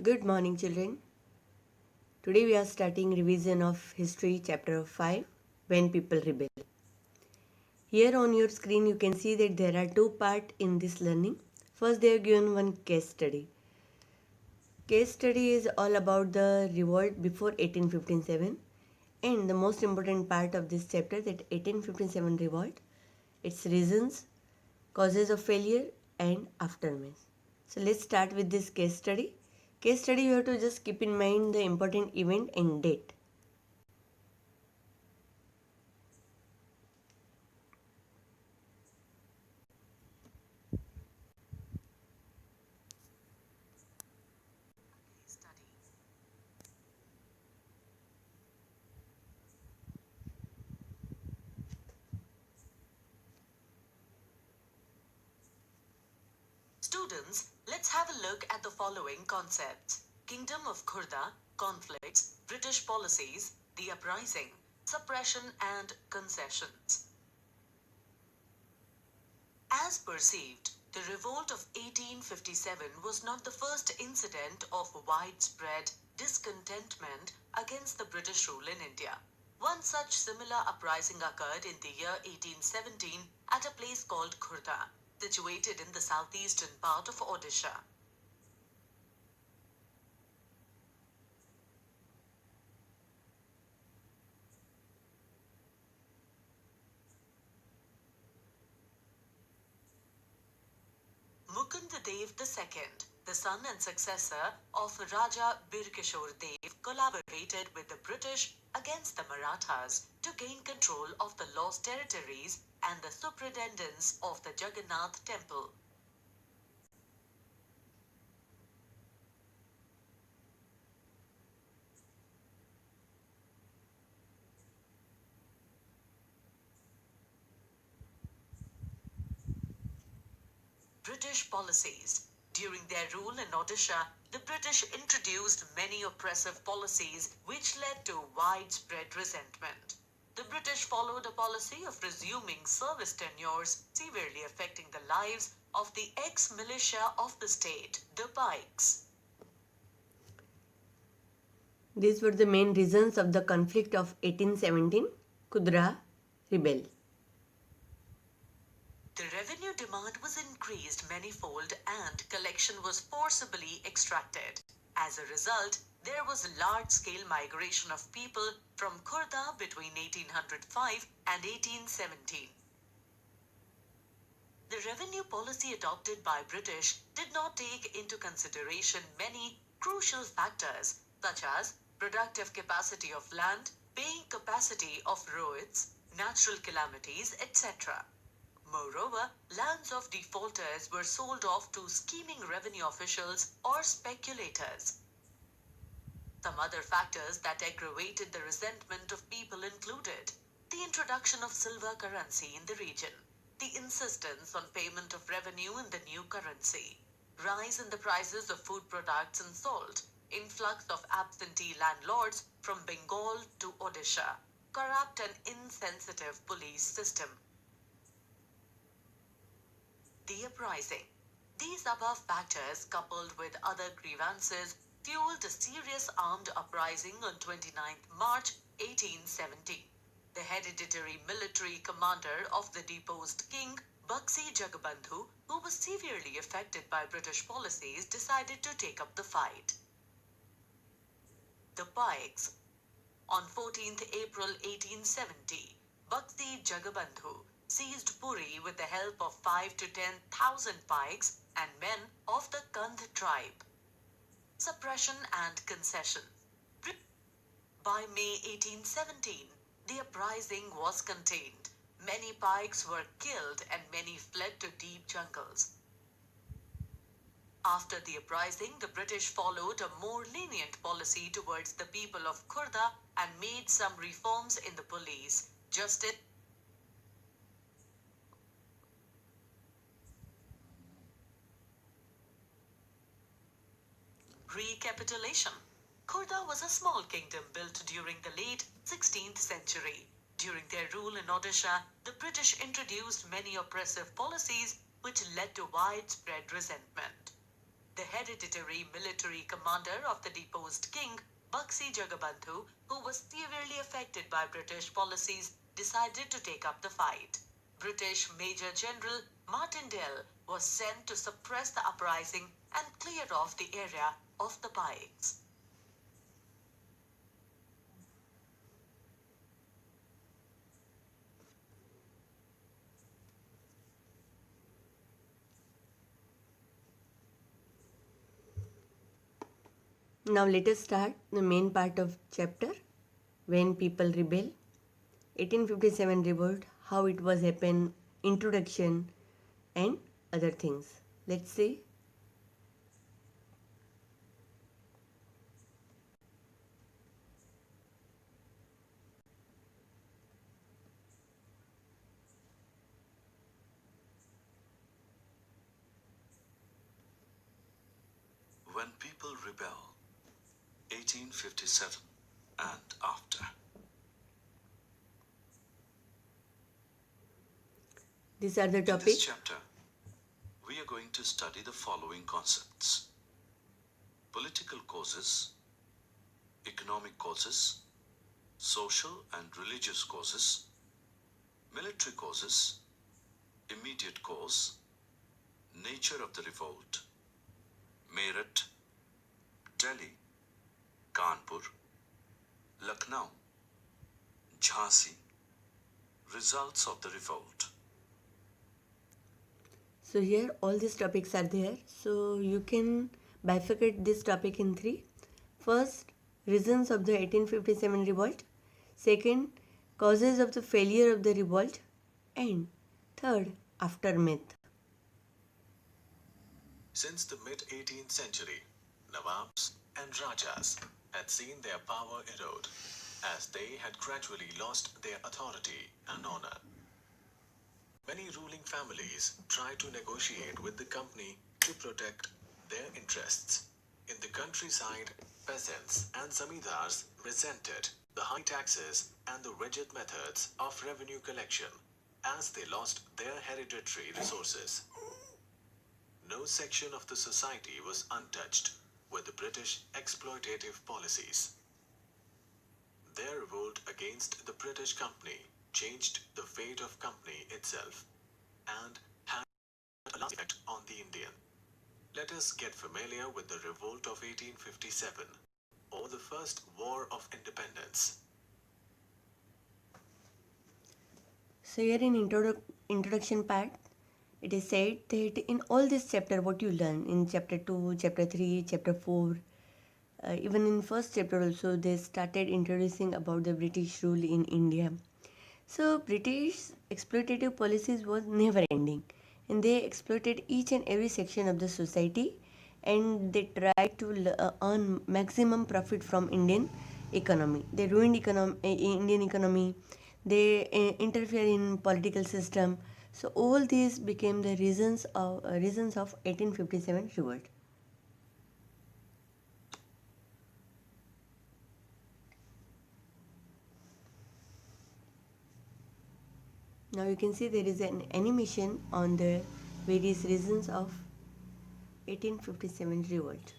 Good morning, children. Today we are starting revision of History chapter 5 When People Rebel. Here on your screen you can see that there are two parts in this learning. First they have given one case study. Case study is all about the revolt before 1857 and the most important part of this chapter that 1857 revolt, its reasons, causes of failure and aftermath. So let's start with this case study. Case study you have to just keep in mind the important event and date. Students, let's have a look at the following concepts. Kingdom of Khurda, conflicts, British policies, the uprising, suppression and concessions. As perceived, the revolt of 1857 was not the first incident of widespread discontentment against the British rule in India. One such similar uprising occurred in the year 1817 at a place called Khurda, situated in the southeastern part of Odisha. Mukundadev II, the son and successor of Raja Birkishore Dev, collaborated with the British against the Marathas to gain control of the lost territories and the superintendence of the Jagannath temple. British policies. During their rule in Odisha, the British introduced many oppressive policies which led to widespread resentment. The British followed a policy of resuming service tenures, severely affecting the lives of the ex-militia of the state, the Pikes. These were the main reasons of the conflict of 1817 Kudra rebel. The revenue demand was increased manyfold and collection was forcibly extracted. As a result, there was a large-scale migration of people from Khurda between 1805 and 1817. The revenue policy adopted by British did not take into consideration many crucial factors such as productive capacity of land, paying capacity of roads, natural calamities, etc. Moreover, lands of defaulters were sold off to scheming revenue officials or speculators. Some other factors that aggravated the resentment of people included the introduction of silver currency in the region, the insistence on payment of revenue in the new currency, rise in the prices of food products and salt, influx of absentee landlords from Bengal to Odisha, corrupt and insensitive police system. The uprising. These above factors, coupled with other grievances, fueled a serious armed uprising on 29th March 1870. The hereditary military commander of the deposed king, Baksi Jagabandhu, who was severely affected by British policies, decided to take up the fight. The Pikes. On 14th April 1870, Bhakti Jagabandhu seized Puri with the help of 5 to 10,000 Pikes and men of the Kandh tribe. Suppression and concession. By May 1817, the uprising was contained. Many Pikes were killed and many fled to deep jungles. After the uprising, the British followed a more lenient policy towards the people of Khurda and made some reforms in the police, justice. Recapitulation. Khurda was a small kingdom built during the late 16th century. During their rule in Odisha, the British introduced many oppressive policies which led to widespread resentment. the hereditary military commander of the deposed king, Baksi Jagabandhu, who was severely affected by British policies, decided to take up the fight. British Major General Martindale was sent to suppress the uprising and clear off the area of the pikes. Now let us start the main part of chapter, when people rebel. 1857 revolt, how it was happened, introduction and other things. Let's see. When People Rebel, 1857 and after. These are the In this topics. chapter, we are going to study the following concepts: political causes, economic causes, social and religious causes, military causes, immediate cause, nature of the revolt, Meerut, Delhi, Kanpur, Lucknow, Jhansi, results of the revolt. So here all these topics are there. So you can bifurcate this topic in three. First, reasons of the 1857 revolt. Second, causes of the failure of the revolt. And third, aftermath. Since the mid-18th century, Nawabs and Rajas had seen their power erode as they had gradually lost their authority and honor. Many ruling families tried to negotiate with the company to protect their interests. In the countryside, peasants and zamindars resented the high taxes and the rigid methods of revenue collection as they lost their hereditary resources. No section of the society was untouched with the British exploitative policies. Their revolt against the British company changed the fate of company itself and had a lasting effect on the Indian. Let us get familiar with the revolt of 1857, or the First War of Independence. So here in introduction part, it is said that in all this chapter, what you learn in chapter 2, chapter 3, chapter 4, even in first chapter also, they started introducing about the British rule in India. So British exploitative policies was never ending, and they exploited each and every section of the society, and they tried to earn maximum profit from Indian economy. They ruined Indian economy. They interfere in political system. So all these became the reasons of 1857 revolt. Now you can see there is an animation on the various reasons of 1857 revolt.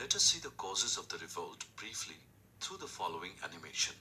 Let us see the causes of the revolt briefly through the following animation.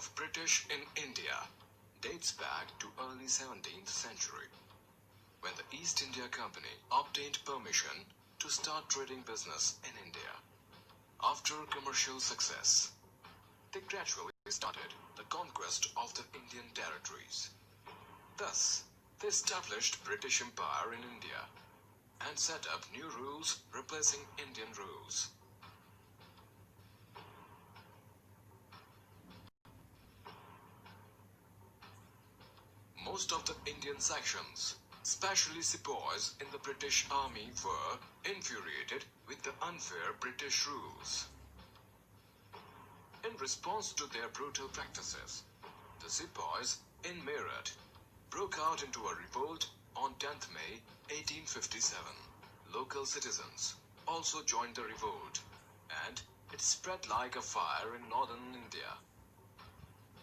of British in India dates back to early 17th century, when the East India Company obtained permission to start trading business in India. After commercial success, they gradually started the conquest of the Indian territories. Thus, they established British Empire in India and set up new rules replacing Indian rules. Most of the Indian sections, especially sepoys in the British Army, were infuriated with the unfair British rules. In response to their brutal practices, the sepoys in Meerut broke out into a revolt on 10th May 1857. Local citizens also joined the revolt, and it spread like a fire in northern India.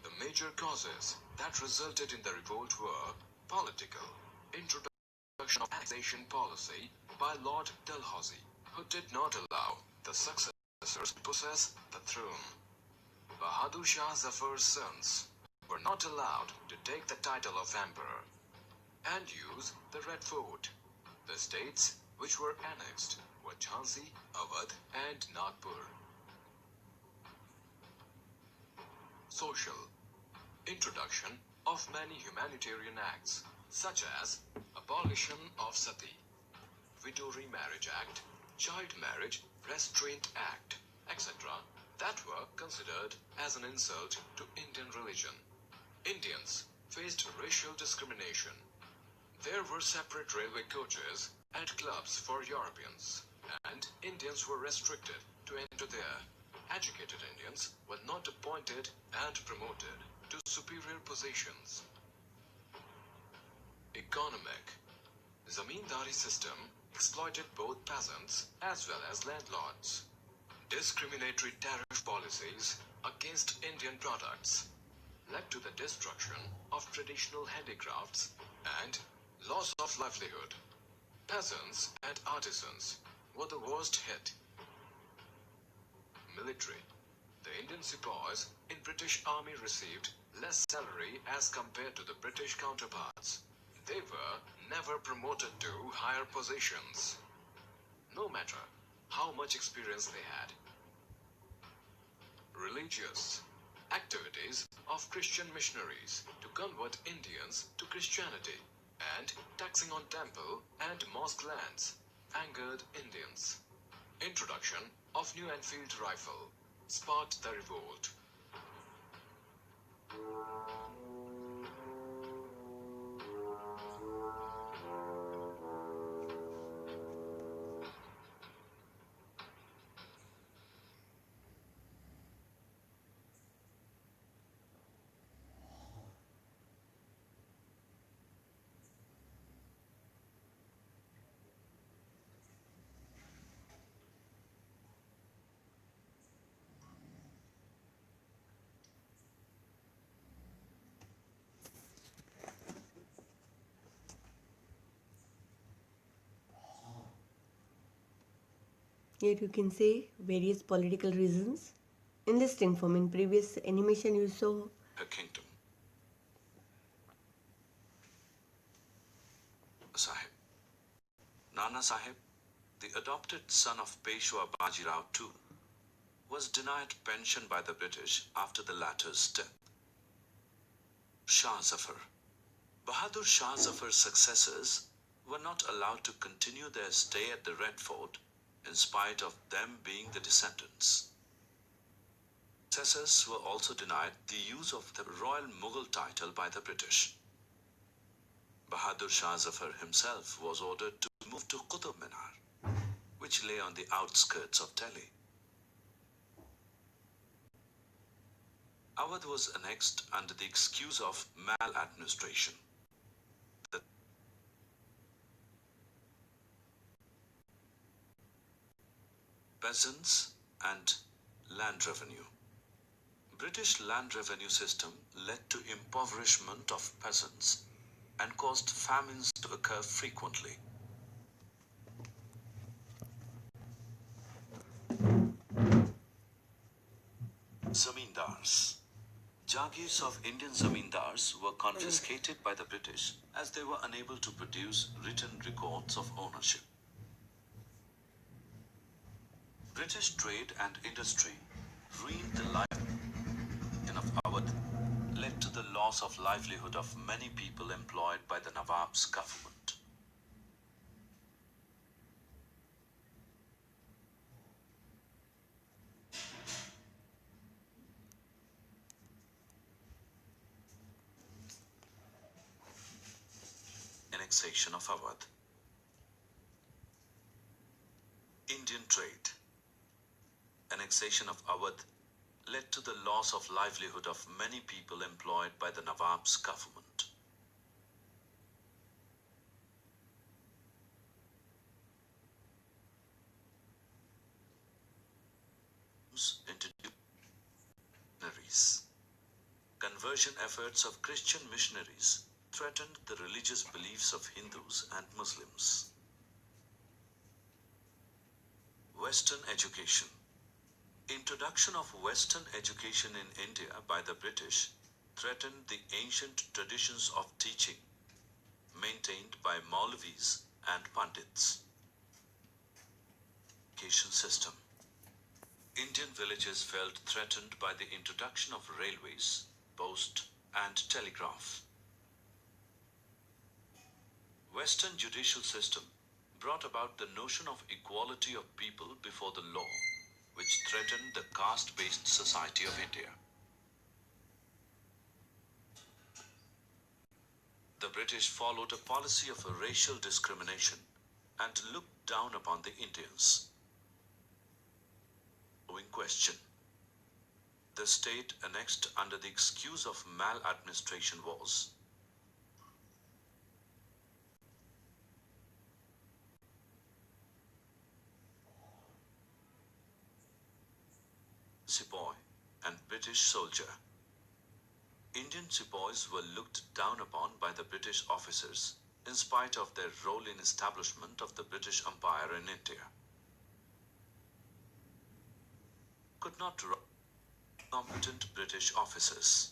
The major causes that resulted in the revolt were political: introduction of annexation policy by Lord Dalhousie, who did not allow the successors to possess the throne. Bahadur Shah Zafar's sons were not allowed to take the title of emperor and use the Red Fort. The states which were annexed were Jhansi, Awadh, and Nagpur. Social: introduction of many humanitarian acts, such as abolition of sati, Widow Remarriage Act, Child Marriage Restraint Act, etc., that were considered as an insult to Indian religion. Indians faced racial discrimination. There were separate railway coaches and clubs for Europeans, and Indians were restricted to enter there. Educated Indians were not appointed and promoted to superior positions. Economic: Zamindari system exploited both peasants as well as landlords. Discriminatory tariff policies against Indian products led to the destruction of traditional handicrafts and loss of livelihood. Peasants and artisans were the worst hit. Military: the Indian sepoys in British Army received less salary as compared to the British counterparts. They were never promoted to higher positions, no matter how much experience they had. Religious: activities of Christian missionaries to convert Indians to Christianity and taxing on temple and mosque lands angered Indians. Introduction of new Enfield rifle sparked the revolt. Here you can say various political reasons. In this string form, in previous animation you saw Her kingdom. Sahib. Nana Sahib, the adopted son of Peshwa Bajirao II, was denied pension by the British after the latter's death. Shah Zafar. Bahadur Shah Zafar's successors were not allowed to continue their stay at the Red Fort in spite of them being the descendants. Successors were also denied the use of the royal Mughal title by the British. Bahadur Shah Zafar himself was ordered to move to Qutub Minar, which lay on the outskirts of Delhi. Awadh was annexed under the excuse of maladministration. The peasants and land revenue. British land revenue system led to impoverishment of peasants and caused famines to occur frequently. Zamindars. Jagirs of Indian zamindars were confiscated by the British as they were unable to produce written records of ownership. British trade and industry ruined the life of Awadh, led to the loss of livelihood of many people employed by the Nawab's government. Annexation of Awadh. Indian trade. Annexation of Awadh led to the loss of livelihood of many people employed by the Nawab's government. Introduced missionaries. Conversion efforts of Christian missionaries threatened the religious beliefs of Hindus and Muslims. Western education. Introduction of Western education in India by the British threatened the ancient traditions of teaching maintained by Maulvis and Pandits. Education system. Indian villages felt threatened by the introduction of railways, post, and telegraph. Western judicial system brought about the notion of equality of people before the law, which threatened the caste-based society of India. The British followed a policy of racial discrimination and looked down upon the Indians. Following question. The state annexed under the excuse of maladministration was Sepoy and British soldier. Indian sepoys were looked down upon by the British officers in spite of their role in establishment of the British Empire in India. Could not competent British officers.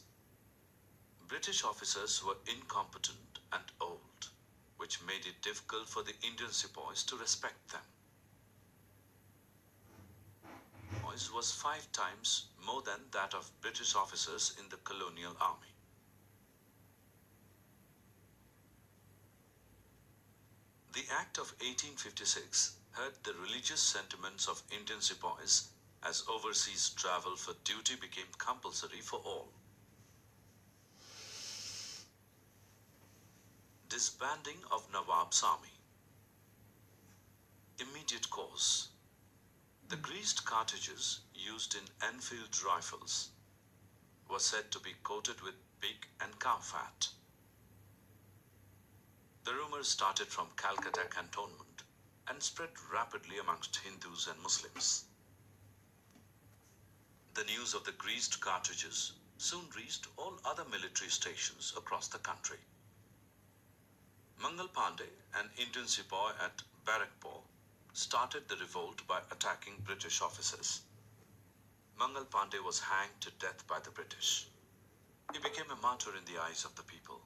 British officers were incompetent and old, which made it difficult for the Indian sepoys to respect them. Sepoys was 5 times more than that of British officers in the colonial army. The Act of 1856 hurt the religious sentiments of Indian sepoys as overseas travel for duty became compulsory for all. Disbanding of Nawab's army. Immediate cause. The greased cartridges used in Enfield rifles were said to be coated with pig and cow fat. The rumor started from Calcutta cantonment and spread rapidly amongst Hindus and Muslims. The news of the greased cartridges soon reached all other military stations across the country. Mangal Pandey, an Indian sepoy at Barakpur, started the revolt by attacking British officers. Mangal Pandey was hanged to death by the British. He became a martyr in the eyes of the people.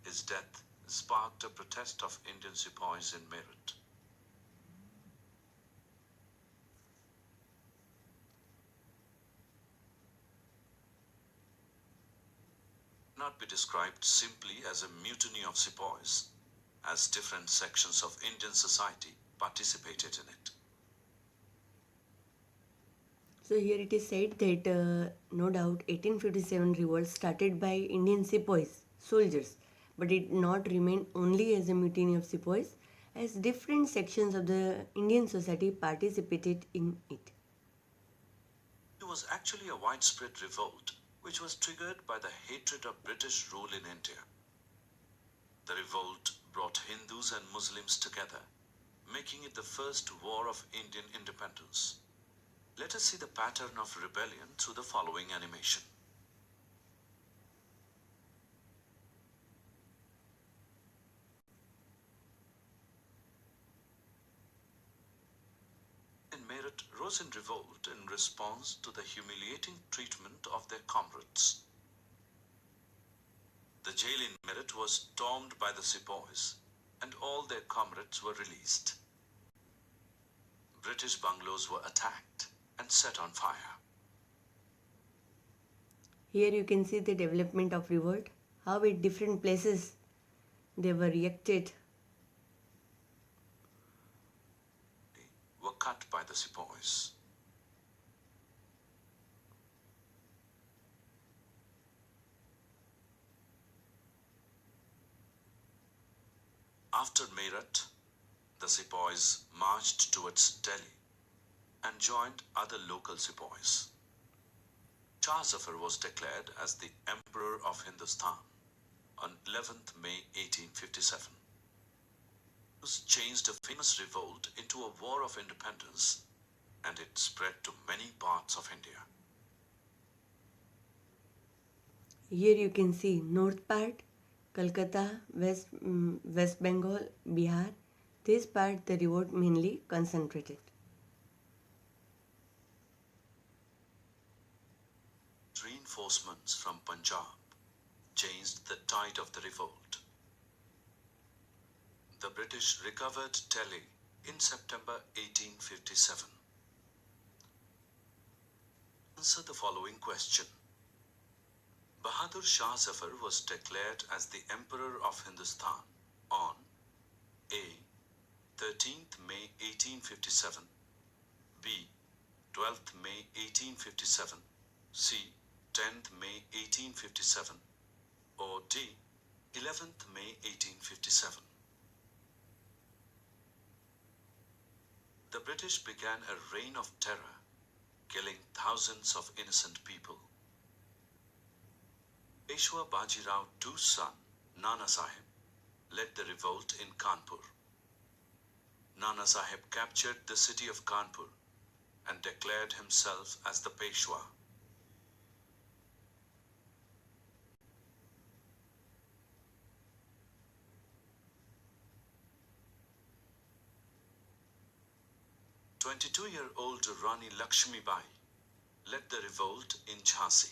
His death sparked a protest of Indian sepoys in Meerut. Not be described simply as a mutiny of sepoys, as different sections of Indian society participated in it. So here it is said that no doubt 1857 revolt started by Indian sepoys, soldiers, but it not remained only as a mutiny of sepoys, as different sections of the Indian society participated in it. It was actually a widespread revolt which was triggered by the hatred of British rule in India. The revolt brought Hindus and Muslims together, making it the first war of Indian independence. Let us see the pattern of rebellion through the following animation. In Meerut, was in revolt in response to the humiliating treatment of their comrades. The jail in Meerut was stormed by the sepoys, and all their comrades were released. British bungalows were attacked and set on fire. Here you can see the development of revolt, how at different places they were reacted. Were cut by the sepoys. After Meerut, the sepoys marched towards Delhi and joined other local sepoys. Shah Zafar was declared as the Emperor of Hindustan on 11th May 1857. This changed a famous revolt into a war of independence, and it spread to many parts of India. Here you can see north part, Calcutta, West Bengal, Bihar. This part the revolt mainly concentrated. Reinforcements from Punjab changed the tide of the revolt. The British recovered Delhi in September 1857. Answer the following question. Bahadur Shah Zafar was declared as the Emperor of Hindustan on A. 13th May 1857, B. 12th May 1857, C. 10th May 1857, or D. 11th May 1857. The British began a reign of terror, killing thousands of innocent people. Peshwa Bajirao II's son, Nana Sahib, led the revolt in Kanpur. Nana Sahib captured the city of Kanpur and declared himself as the Peshwa. "22-year-old Rani Lakshmi Bai led the revolt in Jhansi.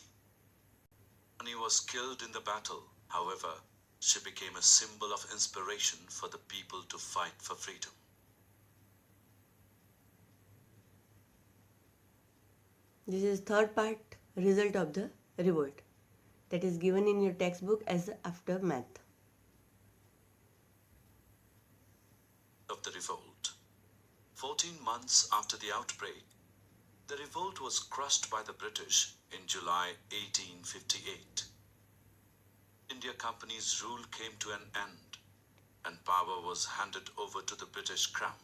Rani was killed in the battle. However, she became a symbol of inspiration for the people to fight for freedom. This is third part, result of the revolt, that is given in your textbook as the aftermath. Of the revolt. 14 months after the outbreak, the revolt was crushed by the British in July 1858. India Company's rule came to an end, and power was handed over to the British Crown.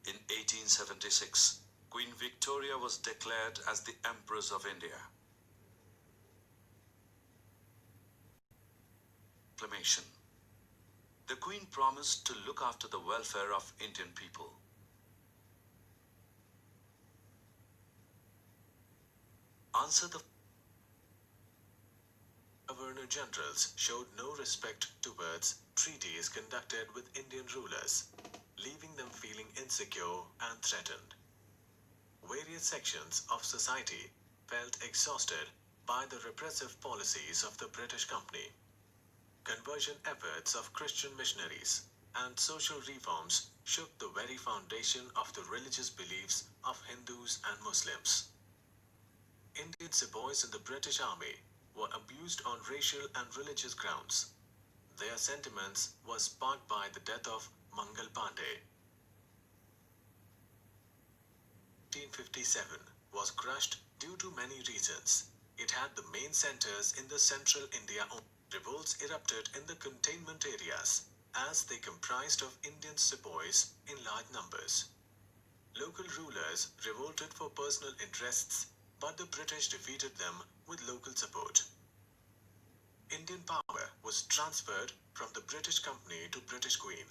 In 1876, Queen Victoria was declared as the Empress of India. Proclamation. The Queen promised to look after the welfare of Indian people. Answer the Governor-Generals showed no respect towards treaties conducted with Indian rulers, leaving them feeling insecure and threatened. Various sections of society felt exhausted by the repressive policies of the British Company. Conversion efforts of Christian missionaries and social reforms shook the very foundation of the religious beliefs of Hindus and Muslims. Indian sepoys in the British Army were abused on racial and religious grounds. Their sentiments were sparked by the death of Mangal Pandey. 1857 was crushed due to many reasons. It had the main centers in the central India. Revolts erupted in the containment areas as they comprised of Indian sepoys in large numbers. Local rulers revolted for personal interests, but the British defeated them with local support. Indian power was transferred from the British Company to British Queen.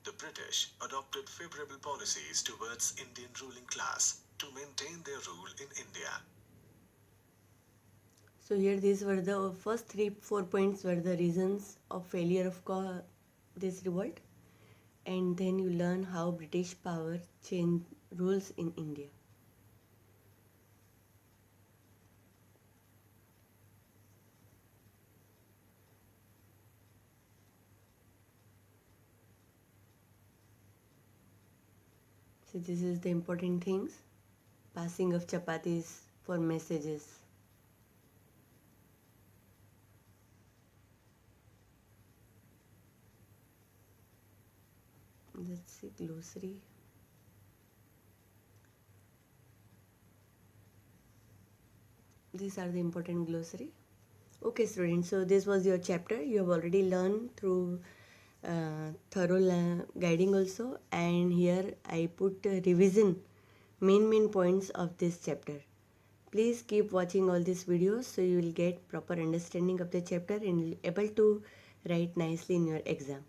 The British adopted favorable policies towards Indian ruling class to maintain their rule in India. So here these were the first 3-4 points were the reasons of failure of this revolt, and then you learn how British power changed rules in India. So this is the important things. Passing of chapatis for messages. Let's see, glossary. These are the important glossary. Okay students, so this was your chapter. You have already learned through thorough guiding also, and here I put revision main points of this chapter. Please keep watching all these videos so you will get proper understanding of the chapter and able to write nicely in your exam.